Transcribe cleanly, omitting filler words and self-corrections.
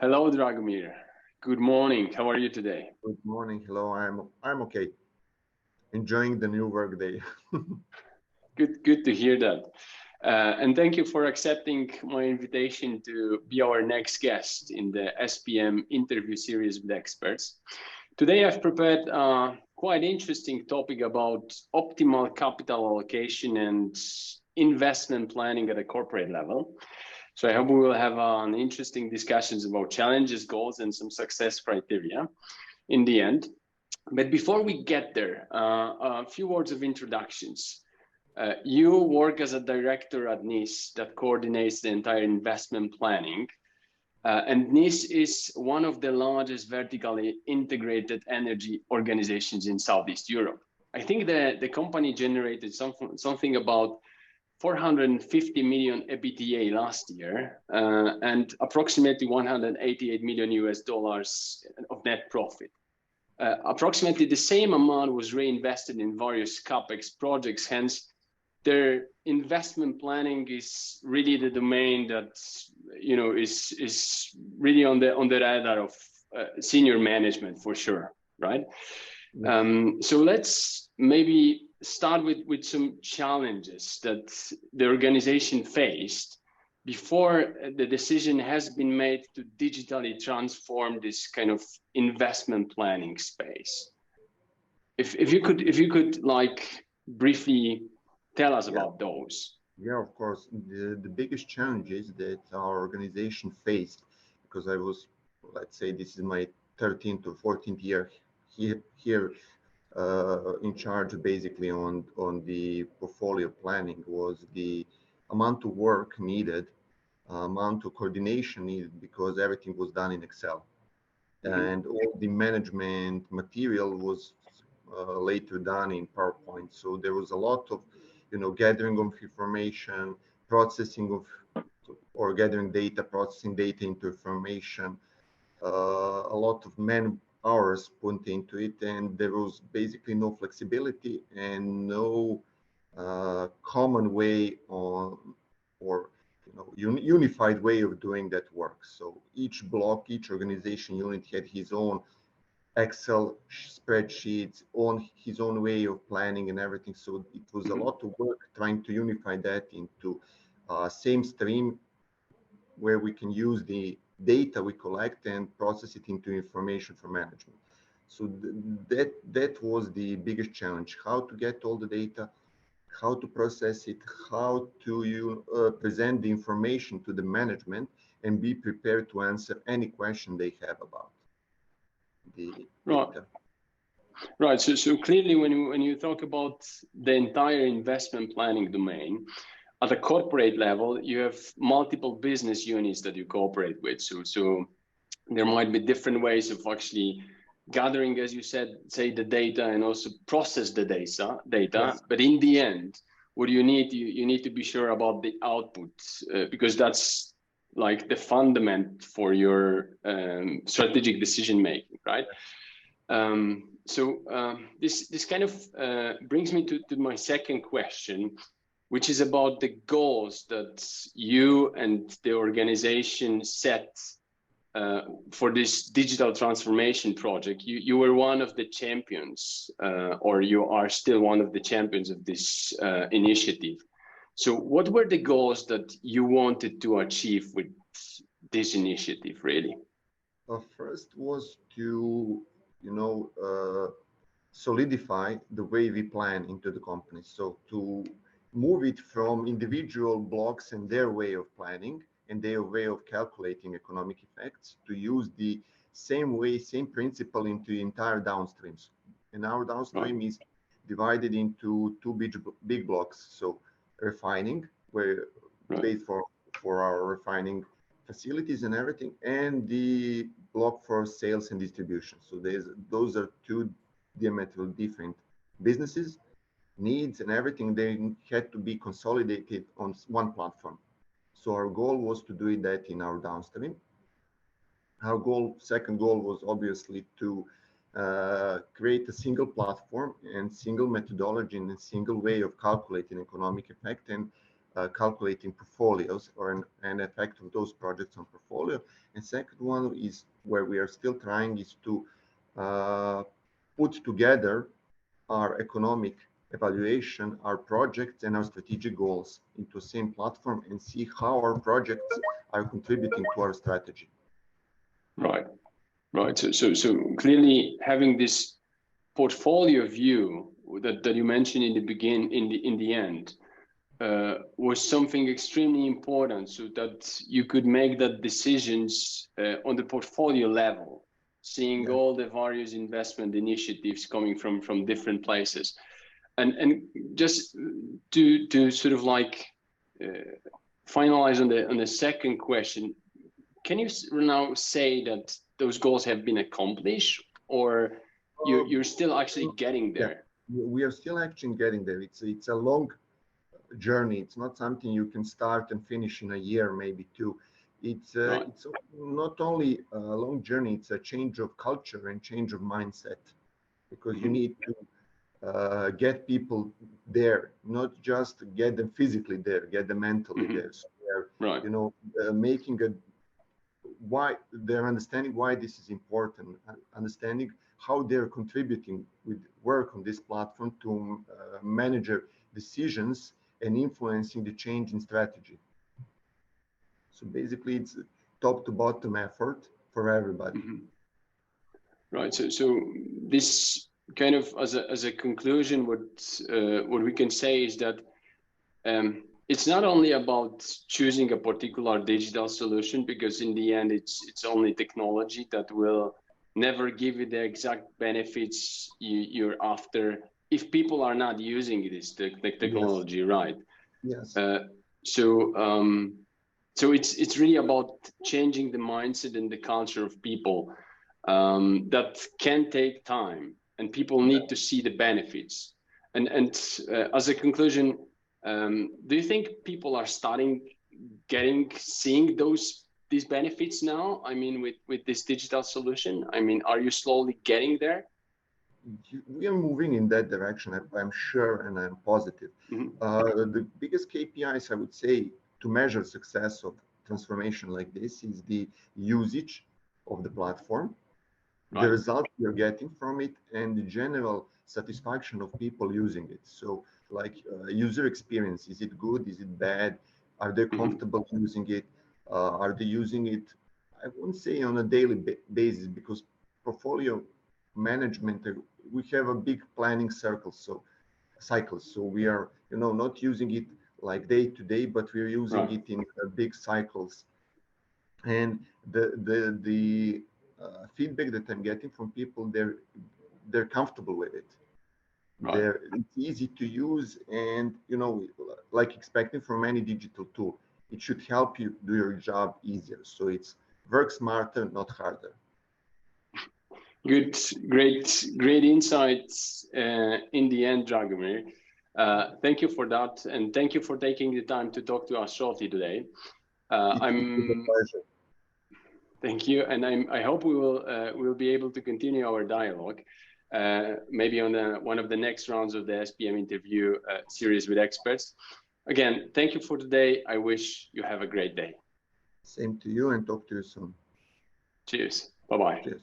Hello, Dragomir. Good morning. How are you today? Good morning. Hello. I'm okay. Enjoying the new work day. Good to hear that. And thank you for accepting my invitation to be our next guest in the SPM interview series with experts. Today, I've prepared a quite interesting topic about optimal capital allocation and investment planning at a corporate level. So I hope we will have an interesting discussions about challenges, goals, and some success criteria in the end. But before we get there, a few words of introductions. You work as a director at NIS that coordinates the entire investment planning. And NIS is one of the largest vertically integrated energy organizations in Southeast Europe. I think the company generated something about 450 million EBITDA last year and approximately 188 million US dollars of net profit. Approximately the same amount was reinvested in various capex projects. Hence, their investment planning is really the domain that is really on the radar of senior management for sure, right? So let's maybe start with some challenges that the organization faced before the decision has been made to digitally transform this kind of investment planning space. If you could like briefly tell us about those. Yeah, of course. The biggest challenges that our organization faced, because I was, let's say, this is my 13th or 14th year here in charge basically on the portfolio planning, was the amount of work needed, amount of coordination needed, because everything was done in Excel. And all the management material was later done in PowerPoint. So there was a lot of, gathering of information, processing of, or gathering data, processing data into information, a lot of man hours put into it, and there was basically no flexibility and no common way on, or unified way of doing that work. So each block, each organization unit had his own Excel spreadsheets, on his own way of planning and everything. So it was a lot of work trying to unify that into same stream where we can use the data we collect and process it into information for management. So that was the biggest challenge: how to get all the data, how to process it, how to present the information to the management, and be prepared to answer any question they have about the data. Right. So clearly, when you talk about the entire investment planning domain, at a corporate level, you have multiple business units that you cooperate with. So there might be different ways of actually gathering, as you said, say the data and also process the data. Yes. But in the end, what you need to be sure about the output because that's like the fundament for your strategic decision making, right? This kind of brings me to my second question, which is about the goals that you and the organization set for this digital transformation project. You were one of the champions, or you are still one of the champions of this initiative. So what were the goals that you wanted to achieve with this initiative, really? First was to, solidify the way we plan into the company. So to move it from individual blocks and their way of planning and their way of calculating economic effects to use the same way, same principle into the entire downstreams. And our downstream is divided into two big blocks. So refining, where paid for our refining facilities and everything, and the block for sales and distribution. So those are two diametrically different businesses, needs and everything. They had to be consolidated on one platform. So our goal was to do that in our downstream. Our second goal was obviously to create a single platform and single methodology and a single way of calculating economic effect. And calculating portfolios or an effect of those projects on portfolio. And second one is where we are still trying is to put together our economic evaluation, our projects and our strategic goals into the same platform and see how our projects are contributing to our strategy. Right, right. So clearly having this portfolio view that you mentioned in the in the end was something extremely important, so that you could make that decisions on the portfolio level, seeing all the various investment initiatives coming from different places. And just to sort of like finalize on the second question, can you now say that those goals have been accomplished, or you're still actually getting there? Yeah, we are still actually getting there. It's a long journey. It's not something you can start and finish in a year, maybe two. It's not only a long journey, it's a change of culture and change of mindset, because you need to get people there, not just get them physically there, get them mentally there. So they're, you know, making why they're understanding why this is important, understanding how they're contributing with work on this platform to manager decisions and influencing the change in strategy. So basically, it's top to bottom effort for everybody. Right. So this kind of as a conclusion, what we can say is that it's not only about choosing a particular digital solution, because in the end it's only technology that will never give you the exact benefits you're after if people are not using this technology, right? Yes. So it's really about changing the mindset and the culture of people. That can take time, and people need to see the benefits. And as a conclusion, do you think people are seeing these benefits now? I mean, with this digital solution, I mean, are you slowly getting there? We are moving in that direction, I'm sure, and I'm positive. The biggest KPIs, I would say, to measure success of transformation like this is the usage of the platform, the results you're getting from it, and the general satisfaction of people using it. So like user experience, is it good, is it bad, are they comfortable using it, are they using it, I wouldn't say on a daily basis, because portfolio management, we have a big planning cycles, so we are, you know, not using it like day to day, but we're using it in big cycles. And the feedback that I'm getting from people, they're comfortable with it. It's easy to use, and you know, like expecting from any digital tool, it should help you do your job easier. So it's work smarter, not harder. Good, great insights in the end, Dragomir. Thank you for that, and thank you for taking the time to talk to us shortly today. It's a pleasure. Thank you, and I hope we'll be able to continue our dialogue, maybe on one of the next rounds of the SPM interview series with experts. Again, thank you for today. I wish you have a great day. Same to you, and talk to you soon. Cheers. Bye-bye. Cheers.